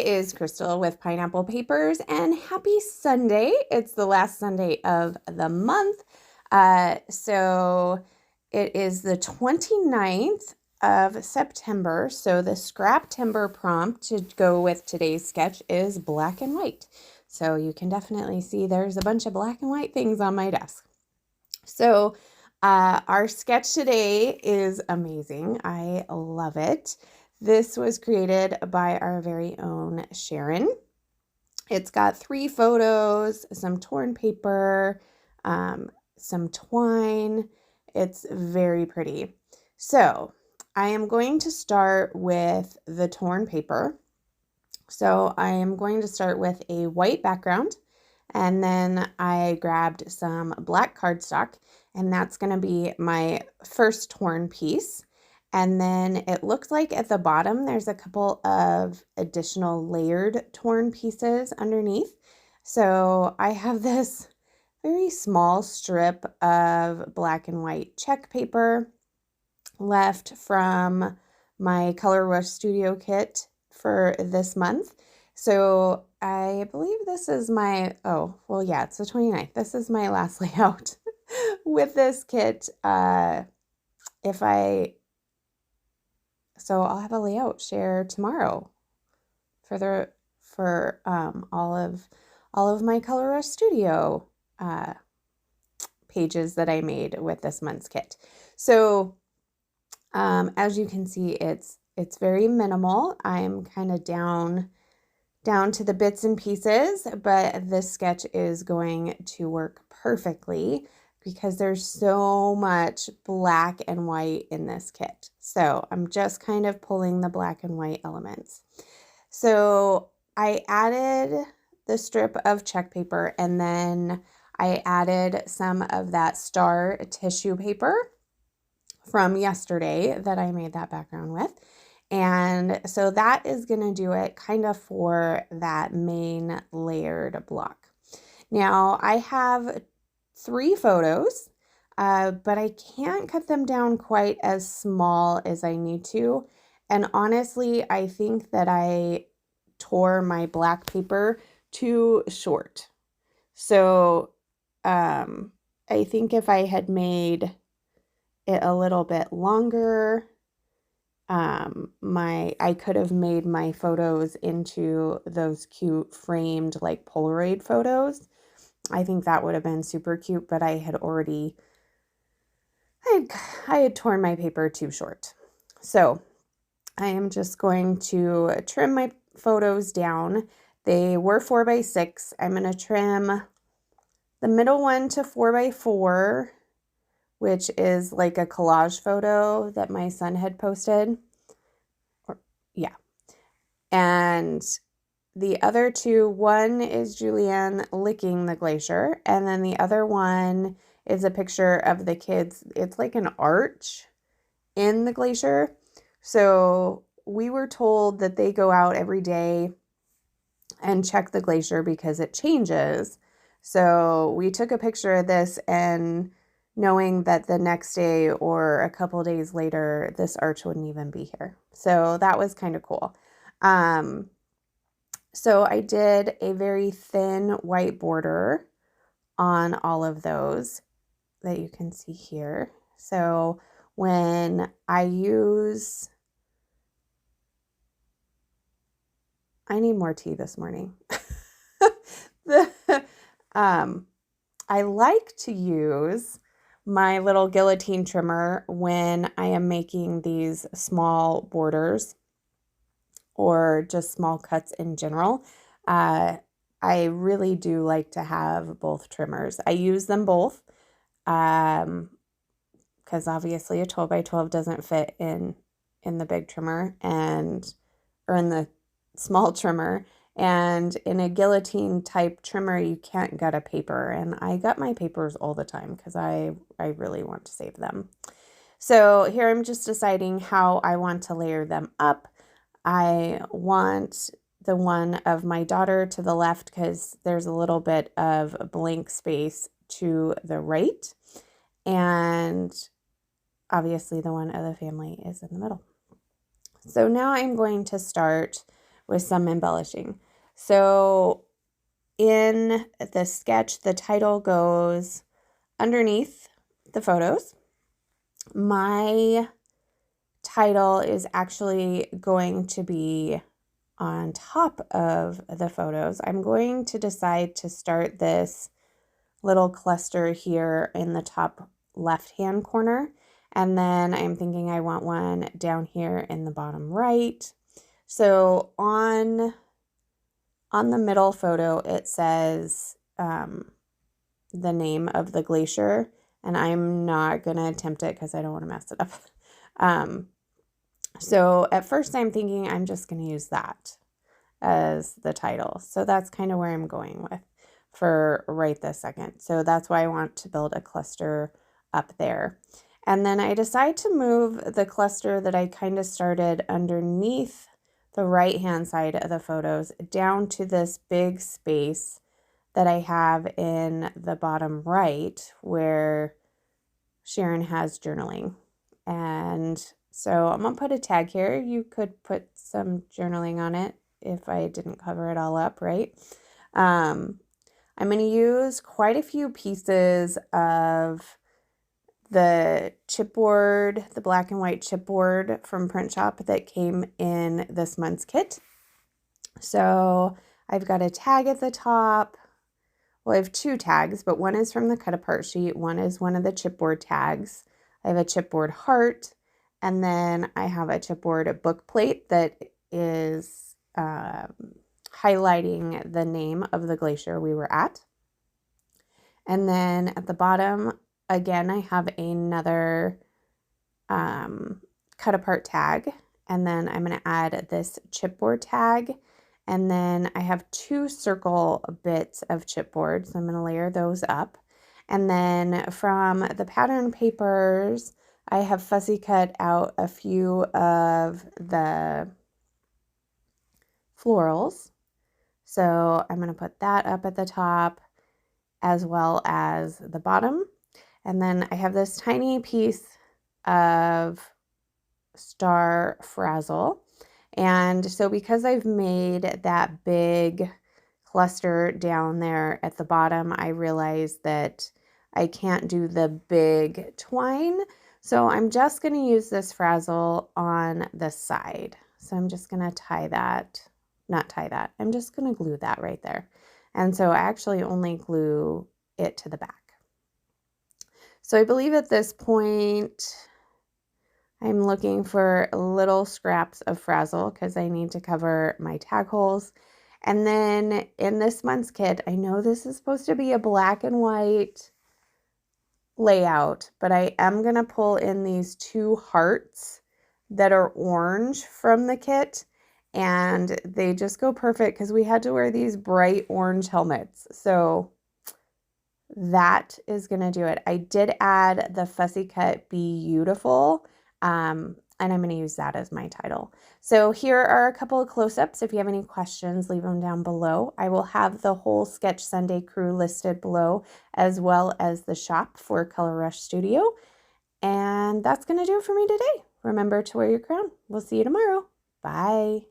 is Crystal with Pineapple Papers, and happy Sunday. It's the last Sunday of the month. So it is the 29th of September. So the Scraptember prompt to go with today's sketch is black and white. So you can definitely see there's a bunch of black and white things on my desk. So our sketch today is amazing. I love it. This was created by our very own Sharon. It's got 3 photos, some torn paper, some twine. It's very pretty. So I am going to start with the torn paper. So I am going to start with a white background, and then I grabbed some black cardstock, and that's going to be my first torn piece. And then it looks like at the bottom there's a couple of additional layered torn pieces underneath. So I have this very small strip of black and white check paper left from my Color Rush Studio kit for this month. So I believe this is my, it's the 29th. This is my last layout with this kit. So I'll have a layout share tomorrow for all of my Color Rush Studio pages that I made with this month's kit. So as you can see, it's very minimal. I'm kind of down to the bits and pieces, but this sketch is going to work perfectly because there's so much black and white in this kit. So I'm just kind of pulling the black and white elements. So I added the strip of check paper, and then I added some of that star tissue paper from yesterday that I made that background with. And so that is going to do it kind of for that main layered block. Now I have 3 photos, but I can't cut them down quite as small as I need to. And honestly, I think that I tore my black paper too short. So I think if I had made it a little bit longer, I could have made my photos into those cute framed like Polaroid photos. I think that would have been super cute, but I had torn my paper too short. So I am just going to trim my photos down. They were 4x6. I'm going to trim the middle one to 4x4, which is like a collage photo that my son had posted. And the other 2, one is Julianne licking the glacier, and then the other one is a picture of the kids. It's like an arch in the glacier. So we were told that they go out every day and check the glacier because it changes. So we took a picture of this, and knowing that the next day or a couple days later, this arch wouldn't even be here. So that was kind of cool. So I did a very thin white border on all of those that you can see here. So when I need more tea this morning. I like to use my little guillotine trimmer when I am making these small borders or just small cuts in general. I really do like to have both trimmers. I use them both because obviously a 12x12 doesn't fit in the big trimmer or in the small trimmer. And in a guillotine type trimmer, you can't gut a paper. And I gut my papers all the time because I really want to save them. So here I'm just deciding how I want to layer them up. I want the one of my daughter to the left because there's a little bit of blank space to the right. And obviously the one of the family is in the middle. So now I'm going to start with some embellishing. So in the sketch, the title goes underneath the photos. My title is actually going to be on top of the photos. I'm going to decide to start this little cluster here in the top left-hand corner. And then I'm thinking I want one down here in the bottom right. So on the middle photo, it says the name of the glacier, and I'm not going to attempt it because I don't want to mess it up. So at first I'm thinking I'm just going to use that as the title. So that's kind of where I'm going with for right this second. So that's why I want to build a cluster up there. And then I decide to move the cluster that I kind of started underneath the right-hand side of the photos down to this big space that I have in the bottom right where Sharon has journaling. And so I'm going to put a tag here. You could put some journaling on it if I didn't cover it all up, right? I'm going to use quite a few pieces of the chipboard, the black and white chipboard from Print Shop that came in this month's kit. So I've got a tag at the top. Well, I have two tags, but one is from the cut apart sheet. One is one of the chipboard tags. I have a chipboard heart, and then I have a chipboard book plate that is highlighting the name of the glacier we were at. And then at the bottom, again, I have another cut apart tag, and then I'm going to add this chipboard tag. And then I have two circle bits of chipboard, so I'm going to layer those up. And then from the pattern papers, I have fussy cut out a few of the florals. So I'm going to put that up at the top as well as the bottom. And then I have this tiny piece of star frazzle. And so because I've made that big cluster down there at the bottom, I realized that I can't do the big twine. So I'm just going to use this frazzle on the side. So I'm just going to tie that, not tie that, I'm just going to glue that right there. And so I actually only glue it to the back. So I believe at this point, I'm looking for little scraps of frazzle because I need to cover my tag holes. And then in this month's kit, I know this is supposed to be a black and white layout, but I am going to pull in these two hearts that are orange from the kit. And they just go perfect because we had to wear these bright orange helmets. So that is going to do it. I did add the fussy cut Beautiful. And I'm going to use that as my title. So here are a couple of close-ups. If you have any questions, leave them down below. I will have the whole Sketch Sunday crew listed below, as well as the shop for Color Rush Studio. And that's going to do it for me today. Remember to wear your crown. We'll see you tomorrow. Bye.